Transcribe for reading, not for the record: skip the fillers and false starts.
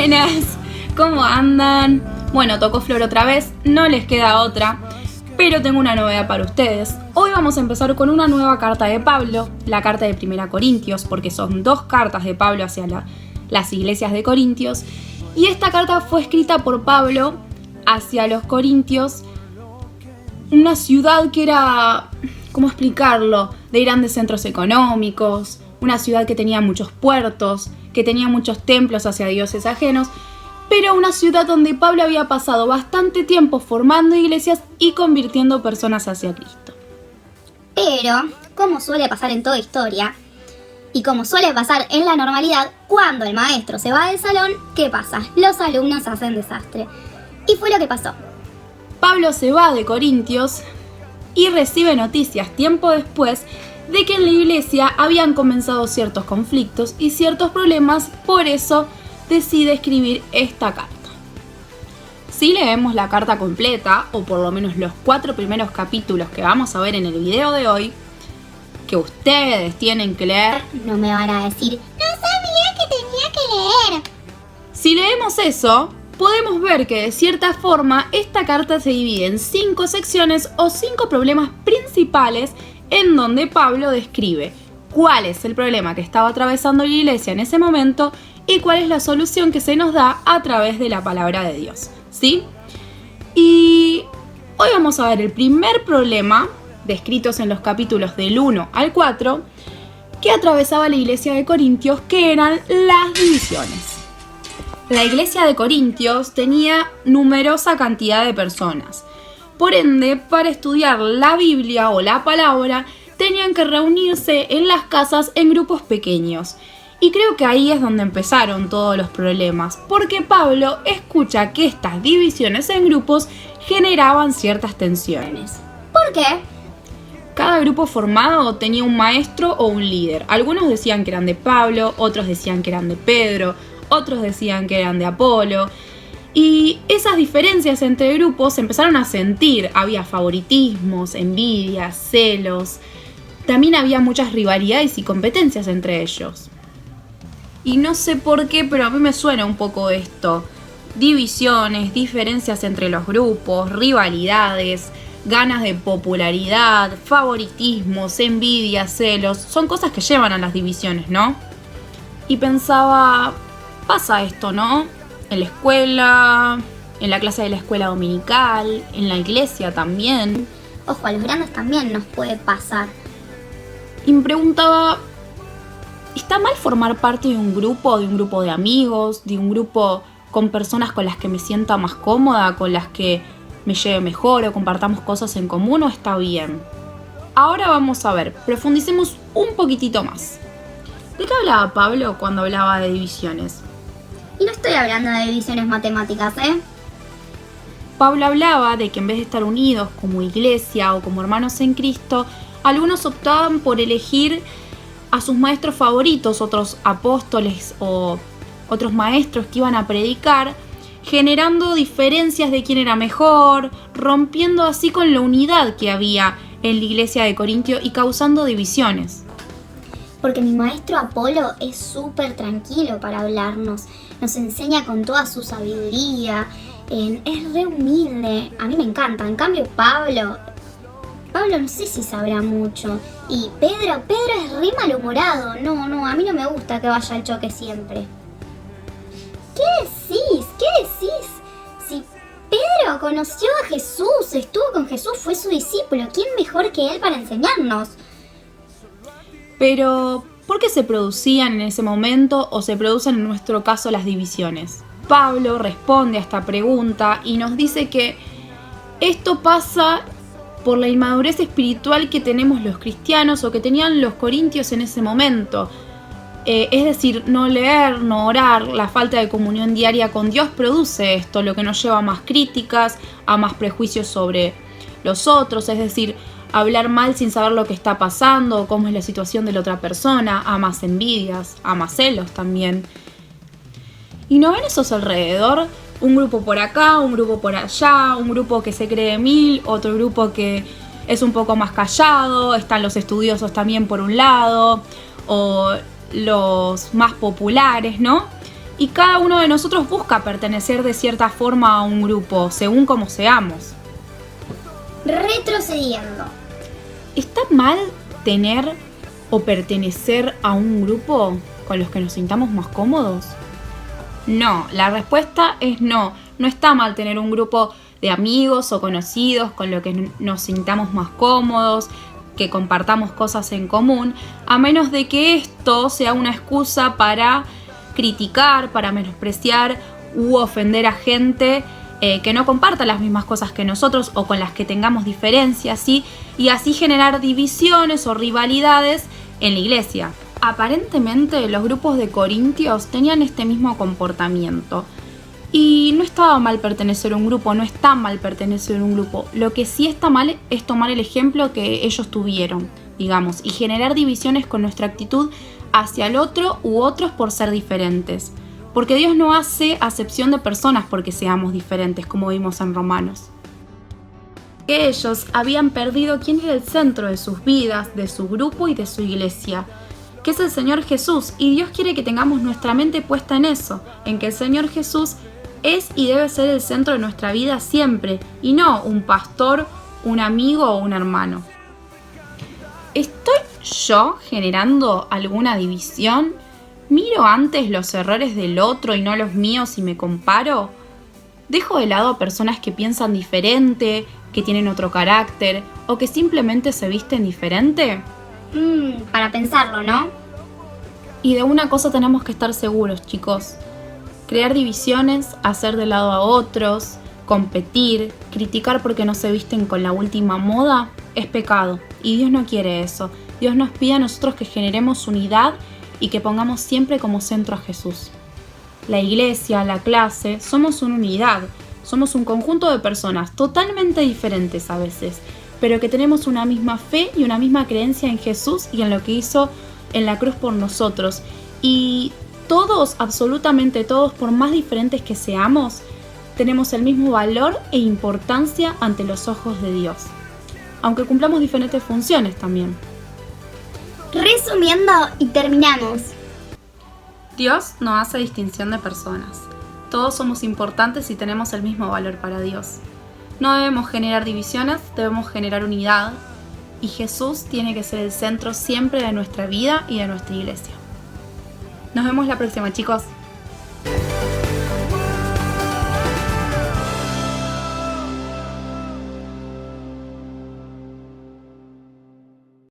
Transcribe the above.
Buenas, ¿cómo andan? Bueno, tocó Flor otra vez, no les queda otra, pero tengo una novedad para ustedes. Hoy vamos a empezar con una nueva carta de Pablo, la carta de 1 Corintios, porque son 2 cartas de Pablo hacia las iglesias de Corintios. Y esta carta fue escrita por Pablo hacia los Corintios, una ciudad que era, ¿cómo explicarlo?, de grandes centros económicos, una ciudad que tenía muchos puertos, que tenía muchos templos hacia dioses ajenos, pero una ciudad donde Pablo había pasado bastante tiempo formando iglesias y convirtiendo personas hacia Cristo. Pero, como suele pasar en toda historia, y como suele pasar en la normalidad, cuando el maestro se va del salón, ¿qué pasa? Los alumnos hacen desastre. Y fue lo que pasó. Pablo se va de Corintios y recibe noticias tiempo después de que en la iglesia habían comenzado ciertos conflictos y ciertos problemas, por eso decide escribir esta carta. Si leemos la carta completa, o por lo menos los 4 primeros capítulos que vamos a ver en el video de hoy, que ustedes tienen que leer, no me van a decir, no sabía que tenía que leer. Si leemos eso, podemos ver que de cierta forma esta carta se divide en 5 secciones o 5 problemas principales en donde Pablo describe cuál es el problema que estaba atravesando la iglesia en ese momento y cuál es la solución que se nos da a través de la palabra de Dios, ¿sí? Y hoy vamos a ver el primer problema, descritos en los capítulos del 1 al 4, que atravesaba la iglesia de Corintios, que eran las divisiones. La iglesia de Corintios tenía numerosa cantidad de personas. Por ende, para estudiar la Biblia o la palabra, tenían que reunirse en las casas en grupos pequeños. Y creo que ahí es donde empezaron todos los problemas, porque Pablo escucha que estas divisiones en grupos generaban ciertas tensiones. ¿Por qué? Cada grupo formado tenía un maestro o un líder. Algunos decían que eran de Pablo, otros decían que eran de Pedro, otros decían que eran de Apolo. Y esas diferencias entre grupos se empezaron a sentir. Había favoritismos, envidias, celos. También había muchas rivalidades y competencias entre ellos. Y no sé por qué, pero a mí me suena un poco esto. Divisiones, diferencias entre los grupos, rivalidades, ganas de popularidad, favoritismos, envidias, celos. Son cosas que llevan a las divisiones, ¿no? Y pensaba, pasa esto, ¿no? En la escuela, en la clase de la escuela dominical, en la iglesia también. Ojo, a los grandes también nos puede pasar. Y me preguntaba, ¿está mal formar parte de un grupo de amigos, de un grupo con personas con las que me sienta más cómoda, con las que me lleve mejor o compartamos cosas en común, o está bien? Ahora vamos a ver, profundicemos un poquitito más. ¿De qué hablaba Pablo cuando hablaba de divisiones? Y no estoy hablando de divisiones matemáticas, ¿eh? Pablo hablaba de que en vez de estar unidos como iglesia o como hermanos en Cristo, algunos optaban por elegir a sus maestros favoritos, otros apóstoles o otros maestros que iban a predicar, generando diferencias de quién era mejor, rompiendo así con la unidad que había en la iglesia de Corintio y causando divisiones. Porque mi maestro Apolo es súper tranquilo para hablarnos, nos enseña con toda su sabiduría, es re humilde, a mí me encanta. En cambio Pablo no sé si sabrá mucho. Y Pedro es re malhumorado, no, a mí no me gusta que vaya al choque siempre. ¿Qué decís? Si Pedro conoció a Jesús, estuvo con Jesús, fue su discípulo, ¿quién mejor que él para enseñarnos? Pero, ¿por qué se producían en ese momento o se producen en nuestro caso las divisiones? Pablo responde a esta pregunta y nos dice que esto pasa por la inmadurez espiritual que tenemos los cristianos o que tenían los corintios en ese momento. Es decir, no leer, no orar, la falta de comunión diaria con Dios produce esto, lo que nos lleva a más críticas, a más prejuicios sobre los otros, es decir, hablar mal sin saber lo que está pasando o cómo es la situación de la otra persona, a más envidias, a más celos también. ¿Y no ven esos alrededor? Un grupo por acá, un grupo por allá, un grupo que se cree 1000, otro grupo que es un poco más callado, están los estudiosos también por un lado, o los más populares, ¿no? y cada uno de nosotros busca pertenecer de cierta forma a un grupo, según como seamos. Retrocediendo. ¿Está mal tener o pertenecer a un grupo con los que nos sintamos más cómodos? No, la respuesta es no. No está mal tener un grupo de amigos o conocidos con los que nos sintamos más cómodos, que compartamos cosas en común, a menos de que esto sea una excusa para criticar, para menospreciar u ofender a gente que no comparta las mismas cosas que nosotros o con las que tengamos diferencias, ¿sí? Y así generar divisiones o rivalidades en la iglesia. Aparentemente los grupos de corintios tenían este mismo comportamiento. Y no estaba mal pertenecer a un grupo, no está mal pertenecer a un grupo. Lo que sí está mal es tomar el ejemplo que ellos tuvieron, digamos, y generar divisiones con nuestra actitud hacia el otro u otros por ser diferentes. Porque Dios no hace acepción de personas porque seamos diferentes, como vimos en Romanos. Que ellos habían perdido quién era el centro de sus vidas, de su grupo y de su iglesia, que es el Señor Jesús. Y Dios quiere que tengamos nuestra mente puesta en eso, en que el Señor Jesús es y debe ser el centro de nuestra vida siempre, y no un pastor, un amigo o un hermano. ¿Estoy yo generando alguna división? ¿Miro antes los errores del otro y no los míos y me comparo? ¿Dejo de lado a personas que piensan diferente, que tienen otro carácter o que simplemente se visten diferente? Para pensarlo, ¿no? Y de una cosa tenemos que estar seguros, chicos. Crear divisiones, hacer de lado a otros, competir, criticar porque no se visten con la última moda, es pecado. Y Dios no quiere eso. Dios nos pide a nosotros que generemos unidad y que pongamos siempre como centro a Jesús. La iglesia, la clase, somos una unidad. Somos un conjunto de personas totalmente diferentes a veces, pero que tenemos una misma fe y una misma creencia en Jesús y en lo que hizo en la cruz por nosotros. Y todos, absolutamente todos, por más diferentes que seamos, tenemos el mismo valor e importancia ante los ojos de Dios, aunque cumplamos diferentes funciones también. Resumiendo y terminamos. Dios no hace distinción de personas. Todos somos importantes y tenemos el mismo valor para Dios. No debemos generar divisiones, debemos generar unidad. Y Jesús tiene que ser el centro siempre de nuestra vida y de nuestra iglesia. Nos vemos la próxima, chicos.